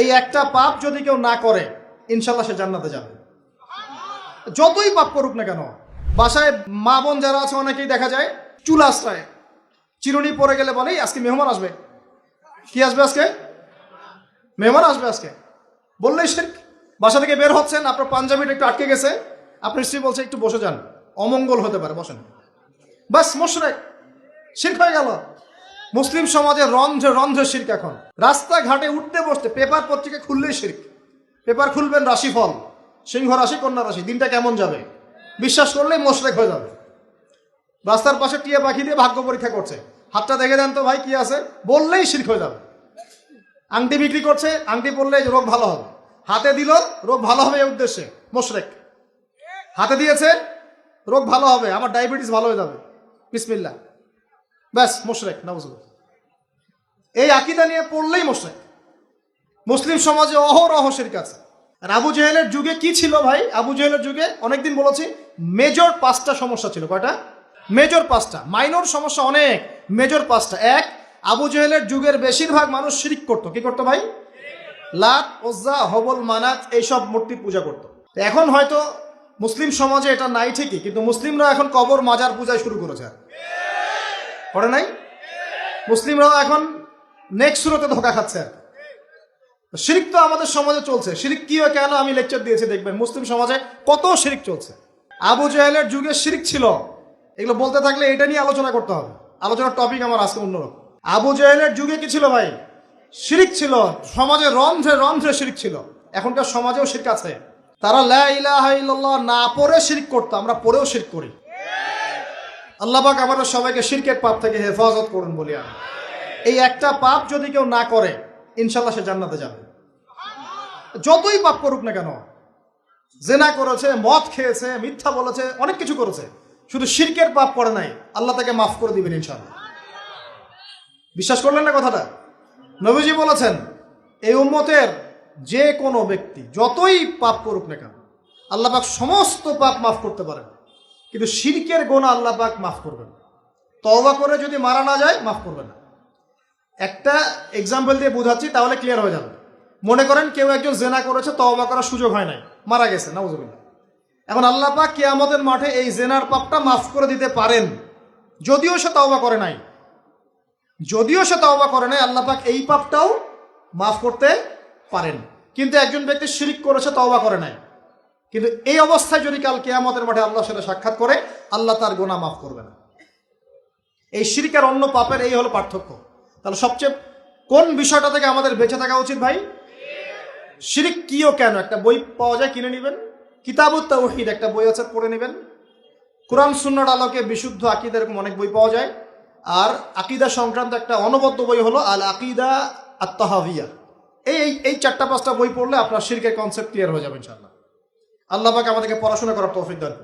এই একটা পাপ যদি কেউ না করে ইনশাল্লাহ সে জান্নাতে যাবে, যতই পাপ করুক না কেন। বাসায় মা বোন যারা আছে অনেকেই দেখা যায় চুল আশ্রয় চিরুনি পরে গেলে বলে আজকে মেহমান আসবে। কি আসবে আজকে? মেহমান আসবে আজকে বললেই শিরক। বাসা থেকে বের হচ্ছেন, আপনার পাঞ্জাবিটা একটু আটকে গেছে, আপনার স্ত্রী বলছে একটু বসে যান, অমঙ্গল হতে পারে, বসেন, বাস মুশরিক, শিরক হয়ে গেল। মুসলিম সমাজে রন্ধ্রে রন্ধ্রে শিরক। এখন রাস্তাঘাটে উঠতে বসতে পেপার পত্রিকা খুললেই শিরক। পেপার খুলবেন রাশিফল, সিংহ রাশি কন্যা রাশি, দিনটা কেমন যাবে বিশ্বাস করলেই মুশরিক হয়ে যাবে। রাস্তার পাশে টিয়া পাখি দিয়ে ভাগ্য পরীক্ষা করছে, হাতটা দেখে দেন তো ভাই কি আছে, বললেই শিরক হয়ে যাবে। আংটি বিক্রি করছে, আংটি পরলে রোগ ভালো হবে, হাতে দিল রোগ ভালো হবে এই উদ্দেশ্যে, মুশরিক। হাতে দিয়েছে রোগ ভালো হবে, আমার ডায়াবেটিস ভালো হয়ে যাবে, বিসমিল্লাহ, ব্যাস মুশরিক, নাউজুবিল্লাহ। এই আকীদা নিয়ে পড়লেই মুশরিক। মুসলিম সমাজে অহরহ শিরক আছে। আর আবু জেহেলের যুগে কি ছিল ভাই? আবু জেহেলের যুগে অনেকদিন বলেছি মেজর 5টা সমস্যা ছিল। কয়টা? মেজর 5টা, মাইনর সমস্যা অনেক, মেজর 5টা। এক, আবু জেহেলের যুগের বেশিরভাগ মানুষ শিরক করতো। কি করতো ভাই? লাত, উজ্জা, হবল, মানাত এইসব মূর্তি পূজা করতো। এখন হয়তো মুসলিম সমাজে এটা নাই ঠিকই, কিন্তু মুসলিমরা এখন কবর মাজার পূজায় শুরু করেছে, করে নাই? মুসলিমরাও এখন নেক্সট সুরতে ধোকা খাচ্ছে। শিরক তো আমাদের সমাজে চলছে। শিরক কি হয় কেন আমি লেকচার দিয়েছি, দেখবেন মুসলিম সমাজে কত শিরক চলছে। আবু জেহেলের যুগে শিরক ছিল, এগুলো বলতে থাকলে এটা নিয়ে আলোচনা করতে হবে। আলোচনার টপিক আমার আজকে অন্যরকম। আবু জেহেলের যুগে কি ছিল ভাই? শিরক ছিল, সমাজে রন্ধ্রে রন্ধ্রে শিরক ছিল। এখনকার সমাজেও শিরক আছে। তারা লা ইলাহা ইল্লাল্লাহ না পড়ে শিরক করতো, আমরা পড়েও শিরক করি। আল্লাহ পাক আমাদের সবাইকে শিরকের পাপ থেকে হেফাজত করুন বলি আমি। এই একটা পাপ যদি কেউ না করে ইনশাল্লাহ সে জান্নাতে যাবে, যতই পাপ করুক না কেন। জেনা করেছে, মদ খেয়েছে, মিথ্যা বলেছে, অনেক কিছু করেছে, শুধু শিরকের পাপ করে নাই, আল্লাহ তাকে মাফ করে দিবেন ইনশাল্লাহ। বিশ্বাস করলেন না কথাটা? নবীজি বলেছেন এই উম্মতের যে কোনো ব্যক্তি যতই পাপ করুক না কেন আল্লাহ পাক সমস্ত পাপ মাফ করতে পারেন, কিন্তু শিরকের গুনাহ আল্লাহ পাক মাফ করবেন। তওবা করে যদি মারা না যায় মাফ করবেন না। একটা এক্সাম্পল দিয়ে বোঝাচ্ছি, তাহলে ক্লিয়ার হয়ে যাবে। মনে করেন কেউ একজন জেনা করেছে, তওবা করার সুযোগ হয় নাই, মারা গেছে, নাউজুবিল্লাহ। এখন আল্লাহ পাক কিয়ামতের মাঠে এই জেনার পাপটা মাফ করে দিতে পারেন, যদিও সে তওবা করে নাই। যদিও সে তওবা করে নাই, আল্লাহ পাক এই পাপটাও মাফ করতে পারেন। কিন্তু একজন ব্যক্তি শিরক করেছে, তওবা করে নাই, কিন্তু এই অবস্থায় যদি কাল কিয়ামতের মাঠে আল্লাহর সাথে সাক্ষাৎ করে, আল্লাহ তার গুনাহ মাফ করবে না। এই শিরক আর অন্য পাপের এই হলো পার্থক্য। তাহলে সবচেয়ে কোন বিষয়টা থেকে আমাদের বেঁচে থাকা উচিত ভাই? শিরক কি ও কেন, একটা বই পাওয়া যায়, কিনে নেবেন। কিতাবুত তাওহীদ একটা বই আছে, পড়ে নেবেন। কোরআন সুন্নাহর আলোকে বিশুদ্ধ আকীদা, এরকম অনেক বই পাওয়া যায়। আর আকীদা সংক্রান্ত একটা অনবদ্য বই হলো আল আকীদা আত তাহাওয়িয়া। এই 4-5টা বই পড়লে আপনার শিরকের কনসেপ্ট ক্লিয়ার হয়ে যাবে ইনশাআল্লাহ। আল্লাহ পাক আমাদেরকে পড়াশোনা করার তৌফিক দান।